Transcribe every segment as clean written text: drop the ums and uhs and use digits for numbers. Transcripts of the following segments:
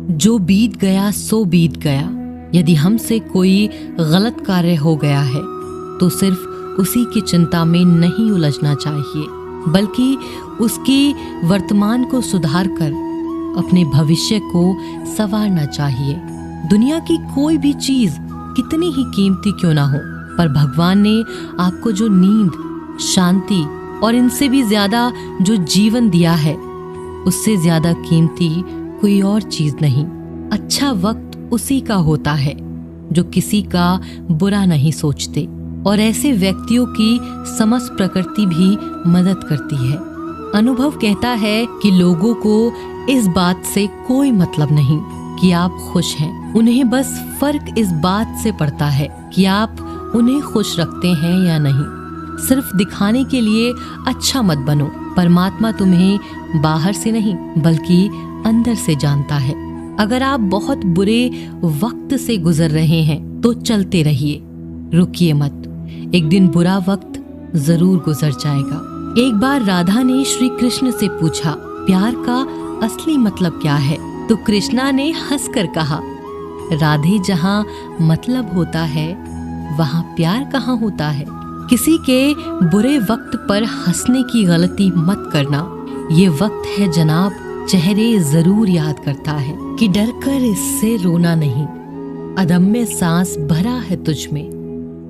जो बीत गया सो बीत गया। यदि हमसे कोई गलत कार्य हो गया है तो सिर्फ उसी की चिंता में नहीं उलझना चाहिए, बल्कि उसकी वर्तमान को सुधार कर अपने भविष्य को संवारना चाहिए। दुनिया की कोई भी चीज कितनी ही कीमती क्यों ना हो, पर भगवान ने आपको जो नींद, शांति और इनसे भी ज्यादा जो जीवन दिया है, उससे ज्यादा कीमती कोई और चीज नहीं। अच्छा वक्त उसी का होता है जो किसी का बुरा नहीं सोचते, और ऐसे व्यक्तियों की समस्त प्रकृति भी मदद करती है। अनुभव कहता है कि लोगों को इस बात से कोई मतलब नहीं कि आप खुश हैं। उन्हें बस फर्क इस बात से पड़ता है कि आप उन्हें खुश रखते हैं या नहीं। सिर्फ दिखाने के लिए अच्छा मत बनो। परमात्मा तुम्हें बाहर से नहीं बल्कि अंदर से जानता है। अगर आप बहुत बुरे वक्त से गुजर रहे हैं तो चलते रहिए, रुकिए मत। एक दिन बुरा वक्त जरूर गुजर जाएगा। एक बार राधा ने श्री कृष्ण से पूछा, प्यार का असली मतलब क्या है? तो कृष्णा ने हंसकर कहा, राधे, जहाँ मतलब होता है वहाँ प्यार कहाँ होता है। किसी के बुरे वक्त पर हंसने की गलती मत करना। ये वक्त है जनाब, चेहरे जरूर याद करता है कि डर कर इससे रोना नहीं। अदम्य सांस भरा है तुझ में,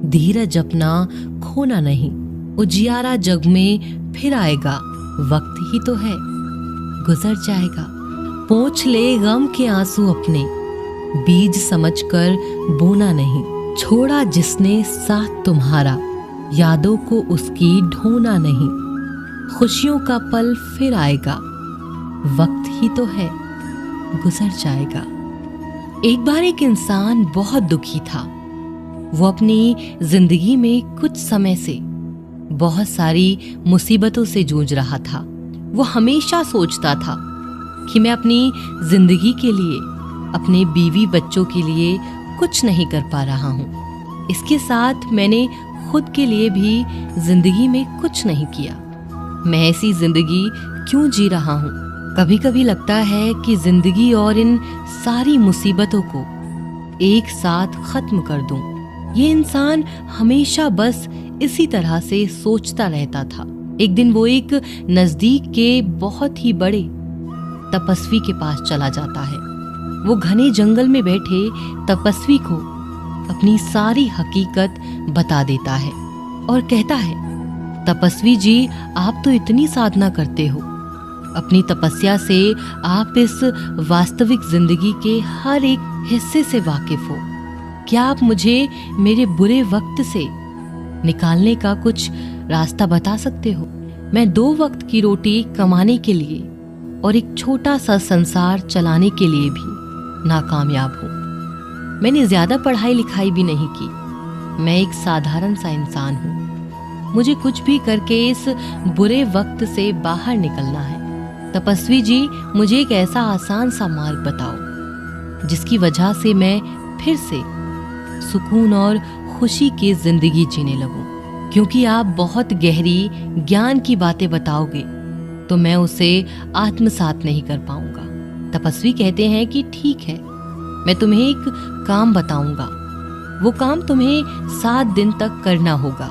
धीरज अपना खोना नहीं। उजियारा जग में फिर आएगा, वक्त ही तो है, गुजर जाएगा। पोंछ ले गम के आंसू अपने, बीज समझकर बोना नहीं। छोड़ा जिसने साथ तुम्हारा, यादों को उसकी ढोना नहीं। खुशियों का पल फिर आएगा, वक्त ही तो है, गुजर जाएगा। एक बार एक इंसान बहुत दुखी था। वो अपनी जिंदगी में कुछ समय से बहुत सारी मुसीबतों से जूझ रहा था। वो हमेशा सोचता था कि मैं अपनी जिंदगी के लिए, अपने बीवी बच्चों के लिए कुछ नहीं कर पा रहा हूँ। इसके साथ मैंने खुद के लिए भी जिंदगी में कुछ नहीं किया। मैं ऐसी जिंदगी क्यों जी रहा हूँ? कभी कभी लगता है कि जिंदगी और इन सारी मुसीबतों को एक साथ खत्म कर दूं। ये इंसान हमेशा बस इसी तरह से सोचता रहता था। एक दिन वो एक नजदीक के बहुत ही बड़े तपस्वी के पास चला जाता है। वो घने जंगल में बैठे तपस्वी को अपनी सारी हकीकत बता देता है और कहता है, तपस्वी जी, आप तो इतनी साधना करते हो, अपनी तपस्या से आप इस वास्तविक जिंदगी के हर एक हिस्से से वाकिफ हो। क्या आप मुझे मेरे बुरे वक्त से निकालने का कुछ रास्ता बता सकते हो? मैं 2 वक्त की रोटी कमाने के लिए और एक छोटा सा संसार चलाने के लिए भी नाकामयाब हूँ। मैंने ज्यादा पढ़ाई लिखाई भी नहीं की। मैं एक साधारण सा इंसान हूँ। मुझे कुछ भी करके इस बुरे वक्त से बाहर निकलना है। तपस्वी जी, मुझे एक ऐसा आसान सा मार्ग बताओ जिसकी वजह से मैं फिर से सुकून और खुशी की जिंदगी जीने लगूं। क्योंकि आप बहुत गहरी ज्ञान की बातें बताओगे तो मैं उसे आत्मसात नहीं कर पाऊंगा। तपस्वी कहते हैं कि ठीक है, मैं तुम्हें एक काम बताऊंगा। वो काम तुम्हें 7 दिन तक करना होगा।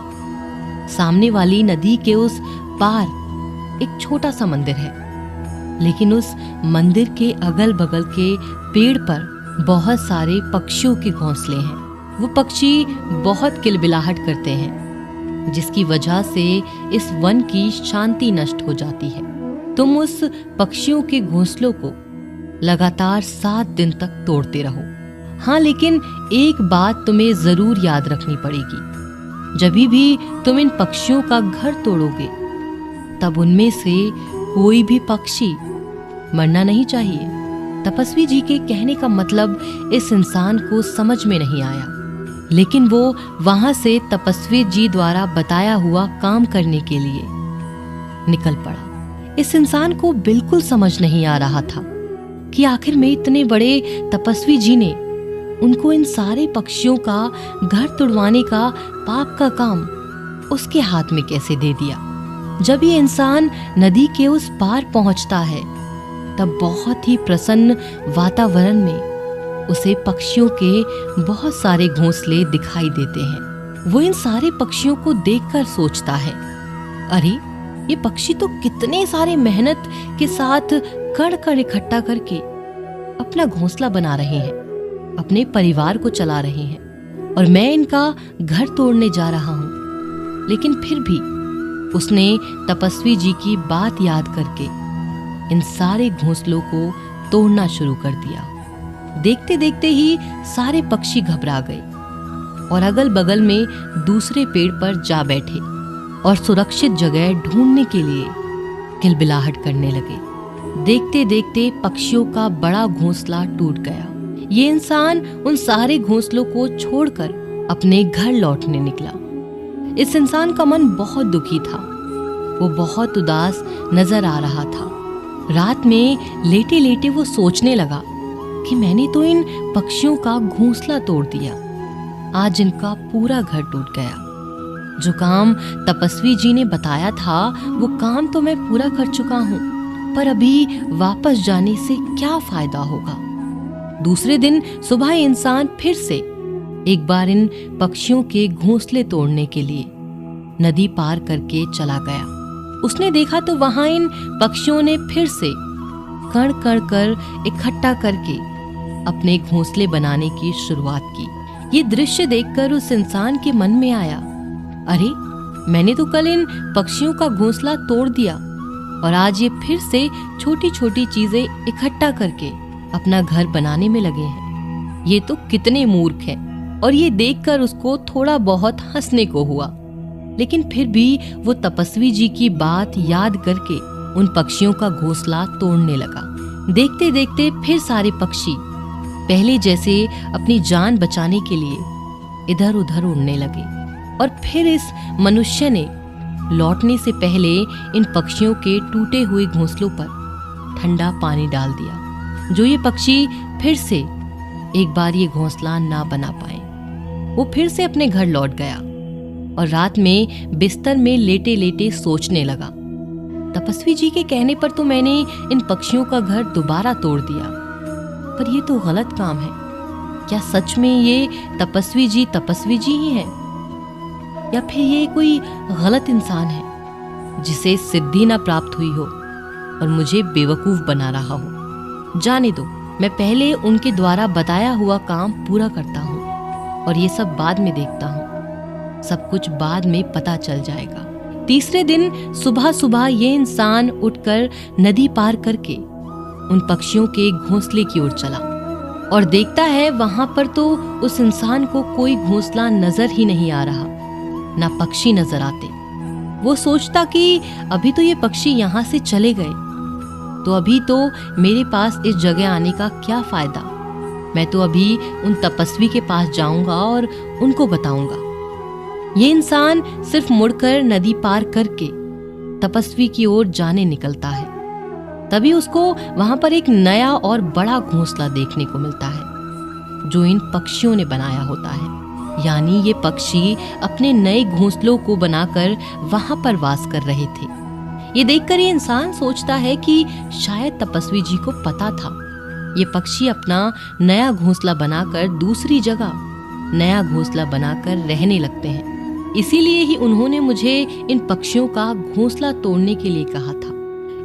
सामने वाली नदी के उस पार एक छोटा सा मंदिर है, लेकिन उस मंदिर के अगल बगल के पेड़ पर बहुत सारे पक्षियों के घोंसले हैं। वो पक्षी बहुत किलबिलाहट करते हैं, जिसकी वजह से इस वन की शांति नष्ट हो जाती है। तुम उस पक्षियों के घोंसलों को लगातार 7 दिन तक तोड़ते रहो। हाँ, लेकिन एक बात तुम्हें जरूर याद रखनी पड़ेगी। जब भी तुम इन पक्षियों का घर तोड़ोगे तब उनमें से कोई भी पक्षी मरना नहीं चाहिए। तपस्वी जी के कहने का मतलब इस इंसान को समझ में नहीं आया, लेकिन वो वहां से तपस्वी जी द्वारा बताया हुआ काम करने के लिए निकल पड़ा। इस इंसान को बिल्कुल समझ नहीं आ रहा था कि आखिर में इतने बड़े तपस्वी जी ने उनको इन सारे पक्षियों का घर तुड़वाने का पाप का काम उसके हाथ में कैसे दे दिया। जब ये इंसान नदी के उस पार पहुंचता है तब बहुत ही प्रसन्न वातावरण में उसे पक्षियों के बहुत सारे घोंसले दिखाई देते हैं। वो इन सारे पक्षियों को देखकर सोचता है, अरे ये पक्षी तो कितने सारे मेहनत के साथ कण कण इकट्ठा करके अपना घोंसला बना रहे हैं, अपने परिवार को चला रहे हैं, और मैं इनका घर तोड़ने जा रहा हूं। लेकिन फिर भी उसने तपस्वी जी की बात याद करके इन सारे घोंसलों को तोड़ना शुरू कर दिया। देखते देखते ही सारे पक्षी घबरा गए और अगल बगल में दूसरे पेड़ पर जा बैठे और सुरक्षित जगह ढूंढने के लिए किलबिलाहट करने लगे। देखते देखते पक्षियों का बड़ा घोंसला टूट गया। ये इंसान उन सारे घोंसलों को छोड़कर अपने घर लौटने निकला। इस इंसान का मन बहुत दुखी था, वो बहुत उदास नजर आ रहा था। रात में लेटे लेटे वो सोचने लगा कि मैंने तो इन पक्षियों का घोंसला तोड़ दिया, आज इनका पूरा घर टूट गया। जो काम तपस्वी जी ने बताया था वो काम तो मैं पूरा कर चुका हूँ, पर अभी वापस जाने से क्या फायदा होगा। दूसरे दिन सुबह इंसान फिर से एक बार इन पक्षियों के घोंसले तोड़ने के लिए नदी पार करके चला गया। उसने देखा तो वहां इन पक्षियों ने फिर से कण कण कर इकट्ठा करके अपने घोंसले बनाने की शुरुआत की। ये दृश्य देखकर उस इंसान के मन में आया, अरे मैंने तो कल इन पक्षियों का घोंसला तोड़ दिया और आज ये फिर से छोटी छोटी चीजें इकट्ठा करके अपना घर बनाने में लगे हैं। ये तो कितने मूर्ख हैं। और ये देखकर उसको थोड़ा बहुत हंसने को हुआ, लेकिन फिर भी वो तपस्वी जी की बात याद करके उन पक्षियों का घोंसला तोड़ने लगा। देखते देखते फिर सारे पक्षी पहले जैसे अपनी जान बचाने के लिए इधर उधर उड़ने लगे और फिर इस मनुष्य ने लौटने से पहले इन पक्षियों के टूटे हुए घोंसलों पर ठंडा पानी डाल दिया, जो ये पक्षी फिर से एक बार ये घोंसला ना बना पाए। वो फिर से अपने घर लौट गया और रात में बिस्तर में लेटे लेटे सोचने लगा, तपस्वी जी के कहने पर तो मैंने इन पक्षियों का घर दोबारा तोड़ दिया, पर ये तो गलत काम है। क्या सच में ये तपस्वी जी ही हैं? या फिर ये कोई गलत इंसान है जिसे सिद्धि ना प्राप्त हुई हो और मुझे बेवकूफ बना रहा हो? जाने दो, मैं पहले उनके द्वारा बताया हुआ काम पूरा करता हूँ और ये सब बाद में देखता हूँ। सब कुछ बाद में पता चल जाएगा। तीसरे दिन सुबह सुबह ये इंसान उठकर नदी पार करके उन पक्षियों के घोंसले की ओर चला और देखता है वहां पर तो उस इंसान को कोई घोंसला नजर ही नहीं आ रहा, ना पक्षी नजर आते। वो सोचता कि अभी तो ये पक्षी यहाँ से चले गए, तो अभी तो मेरे पास इस जगह आने का क्या फायदा। मैं तो अभी उन तपस्वी के पास जाऊंगा और उनको बताऊंगा। ये इंसान सिर्फ मुड़कर नदी पार करके तपस्वी की ओर जाने निकलता है। तभी उसको वहां पर एक नया और बड़ा घोंसला देखने को मिलता है जो इन पक्षियों ने बनाया होता है। यानी ये पक्षी अपने नए घोंसलों को बनाकर वहां पर वास कर रहे थे। ये देखकर ये इंसान सोचता है कि शायद तपस्वी जी को पता था ये पक्षी अपना नया घोंसला बनाकर दूसरी जगह नया घोंसला बनाकर रहने लगते हैं, इसीलिए ही उन्होंने मुझे इन पक्षियों का घोंसला तोड़ने के लिए कहा था।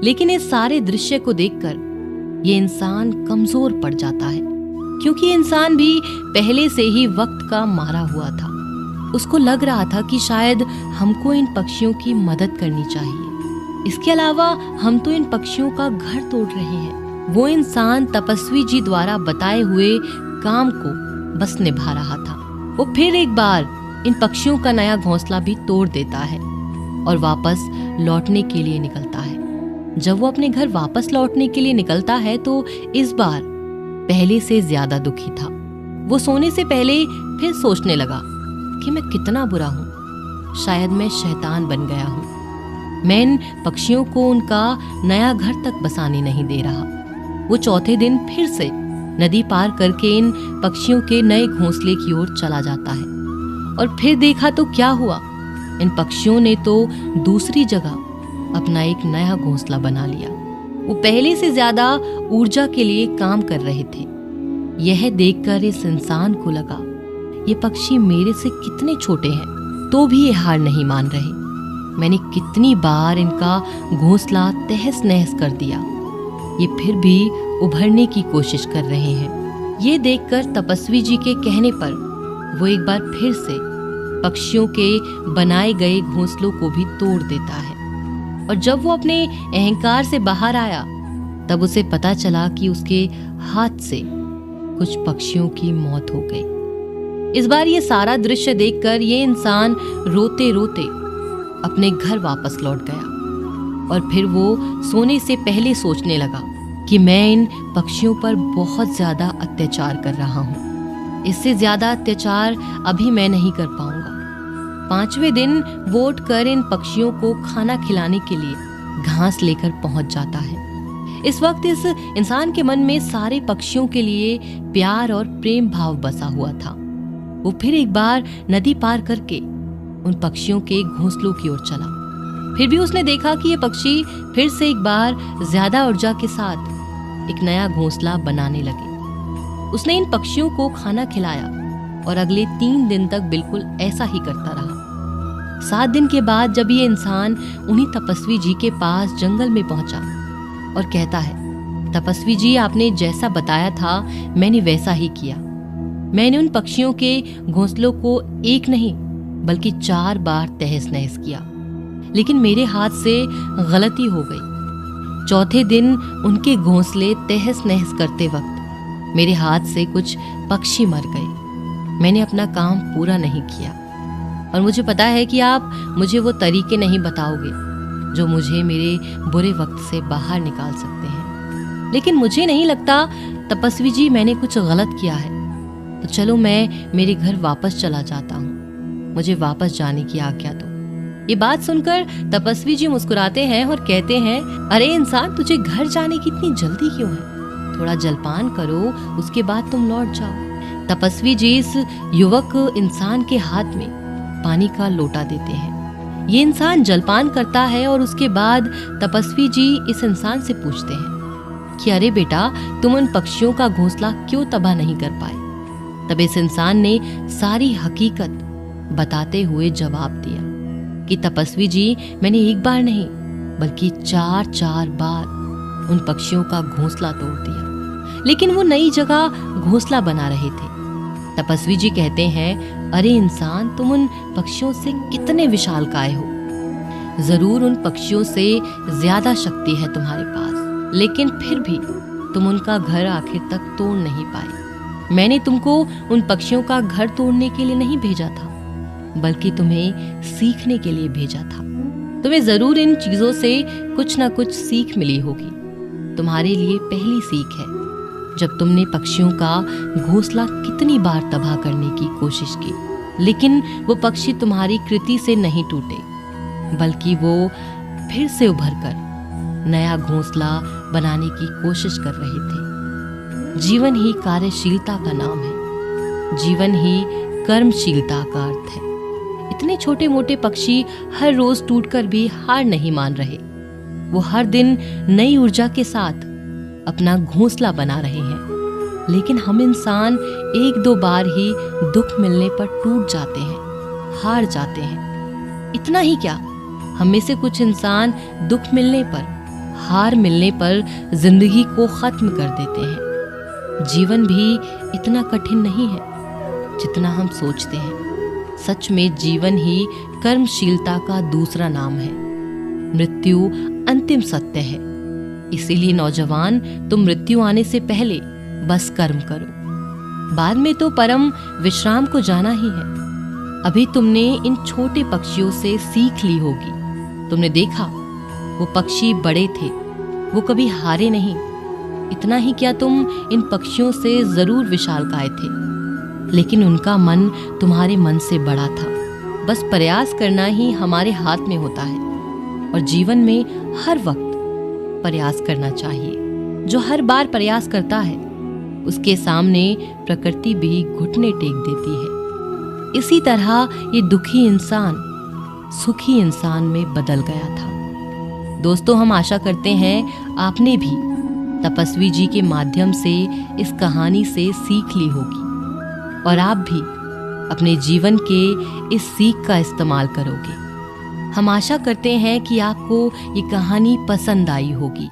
लेकिन इस सारे दृश्य को देखकर ये इंसान कमजोर पड़ जाता है, क्योंकि इंसान भी पहले से ही वक्त का मारा हुआ था। उसको लग रहा था कि शायद हमको इन पक्षियों की मदद करनी चाहिए। इसके अलावा हम तो इन पक्षियों का घर तोड़ रहे हैं। वो इंसान तपस्वी जी द्वारा बताए हुए काम को बस निभा रहा था। वो फिर एक बार इन पक्षियों का नया घोंसला भी तोड़ देता है और वापस लौटने के लिए निकलता है। जब वो अपने घर वापस लौटने के लिए निकलता है तो इस बार पहले से ज्यादा दुखी था। वो सोने से पहले फिर सोचने लगा कि मैं कितना बुरा हूँ, शायद मैं शैतान बन गया हूँ। मैं इन पक्षियों को उनका नया घर तक बसाने नहीं दे रहा। वो चौथे दिन फिर से नदी पार करके इन पक्षियों के नए घोंसले की ओर चला जाता है और फिर देखा तो क्या हुआ, इन पक्षियों ने तो दूसरी जगह अपना एक नया घोंसला बना लिया। वो पहले से ज्यादा ऊर्जा के लिए काम कर रहे थे। यह देखकर इस इंसान को लगा ये पक्षी मेरे से कितने छोटे हैं, तो भी ये हार नहीं मान रहे। मैंने कितनी बार इनका घोंसला तहस नहस कर दिया, ये फिर भी उभरने की कोशिश कर रहे हैं। ये देखकर तपस्वी जी के कहने पर वो एक बार फिर से पक्षियों के बनाए गए घोंसलों को भी तोड़ देता है। और जब वो अपने अहंकार से बाहर आया तब उसे पता चला कि उसके हाथ से कुछ पक्षियों की मौत हो गई। इस बार ये सारा दृश्य देखकर ये इंसान रोते रोते अपने घर वापस लौट गया और फिर वो सोने से पहले सोचने लगा कि मैं इन पक्षियों पर बहुत ज्यादा अत्याचार कर रहा हूँ। इससे ज्यादा अत्याचार अभी मैं नहीं कर पाऊंगा। 5वें दिन वो उठकर इन पक्षियों को खाना खिलाने के लिए घास लेकर पहुंच जाता है। इस वक्त इस इंसान के मन में सारे पक्षियों के लिए प्यार और प्रेम भाव बसा हुआ था। वो फिर एक बार नदी पार करके उन पक्षियों के घोंसलों की ओर चला। फिर भी उसने देखा कि ये पक्षी फिर से एक बार ज्यादा ऊर्जा के साथ एक नया घोंसला बनाने लगे। उसने इन पक्षियों को खाना खिलाया और अगले 3 दिन तक बिल्कुल ऐसा ही करता रहा। 7 दिन के बाद जब ये इंसान उन्हीं तपस्वी जी के पास जंगल में पहुंचा और कहता है, तपस्वी जी आपने जैसा बताया था मैंने वैसा ही किया। मैंने उन पक्षियों के घोंसलों को एक नहीं बल्कि 4 बार तहस नहस किया, लेकिन मेरे हाथ से गलती हो गई। चौथे दिन उनके घोंसले तहस नहस करते वक्त मेरे हाथ से कुछ पक्षी मर गए। मैंने अपना काम पूरा नहीं किया और मुझे पता है कि आप मुझे वो तरीके नहीं बताओगे जो मुझे मेरे बुरे वक्त से बाहर निकाल सकते हैं, लेकिन मुझे नहीं लगता तपस्वी जी मैंने कुछ गलत किया है। तो चलो मैं मेरे घर वापस चला जाता हूँ, मुझे वापस जाने की आज्ञा दो। ये बात सुनकर तपस्वी जी मुस्कुराते हैं और कहते हैं, अरे इंसान, तुझे घर जाने की इतनी जल्दी क्यों है? थोड़ा जलपान करो, उसके बाद तुम लौट जाओ। तपस्वी जी इस युवक इंसान के हाथ में पानी का लोटा देते हैं। ये इंसान जलपान करता है और उसके बाद तपस्वी जी इस इंसान से पूछते हैं कि अरे बेटा, तुम उन पक्षियों का घोंसला क्यों तबाह नहीं कर पाए? तब इस इंसान ने सारी हकीकत बताते हुए जवाब दिया कि तपस्वी जी, मैंने एक बार नहीं बल्कि 4 बार उन पक्षियों का घोंसला तोड़ दिया, लेकिन वो नई जगह घोंसला बना रहे थे। तपस्वी जी कहते हैं, अरे इंसान, तुम उन पक्षियों से कितने विशालकाय हो। जरूर उन पक्षियों से ज्यादा शक्ति है तुम्हारे पास, लेकिन फिर भी तुम उनका घर आखिर तक तोड़ नहीं पाए। मैंने तुमको उन पक्षियों का घर तोड़ने के लिए नहीं भेजा था, बल्कि तुम्हें सीखने के लिए भेजा था। तुम्हें जरूर इन चीजों से कुछ ना कुछ सीख मिली होगी। तुम्हारे लिए पहली सीख है जब तुमने पक्षियों का घोंसला कितनी बार तबाह करने की कोशिश की, लेकिन वो पक्षी तुम्हारी कृति से नहीं टूटे, बल्कि वो फिर से उभरकर नया घोंसला बनाने की कोशिश कर रहे थे। जीवन ही कार्यशीलता का नाम है, जीवन ही कर्मशीलता का अर्थ है। इतने छोटे मोटे पक्षी हर रोज टूटकर भी हार नहीं मान रहे। वो हर दिन नई ऊर्जा के साथ अपना घोंसला बना रहे हैं, लेकिन हम इंसान 1-2 बार ही दुख मिलने पर टूट जाते हैं, हार जाते हैं। इतना ही क्या, हम में से कुछ इंसान दुख मिलने पर, हार मिलने पर जिंदगी को खत्म कर देते हैं। जीवन भी इतना कठिन नहीं है जितना हम सोचते हैं। सच में जीवन ही कर्मशीलता का दूसरा नाम है। मृत्यु अंतिम सत्य है। इसीलिए नौजवान, तुम मृत्यु आने से पहले बस कर्म करो, बाद में तो परम विश्राम को जाना ही है। अभी तुमने इन छोटे पक्षियों से सीख ली होगी। तुमने देखा वो पक्षी बड़े थे, वो कभी हारे नहीं। इतना ही क्या, तुम इन पक्षियों से जरूर विशालकाय थे, लेकिन उनका मन तुम्हारे मन से बड़ा था। बस प्रयास करना ही हमारे हाथ में होता है, और जीवन में हर वक्त प्रयास करना चाहिए। जो हर बार प्रयास करता है उसके सामने प्रकृति भी घुटने टेक देती है। इसी तरह ये दुखी इंसान सुखी इंसान में बदल गया था। दोस्तों, हम आशा करते हैं आपने भी तपस्वी जी के माध्यम से इस कहानी से सीख ली होगी और आप भी अपने जीवन के इस सीख का इस्तेमाल करोगे। हम आशा करते हैं कि आपको ये कहानी पसंद आई होगी।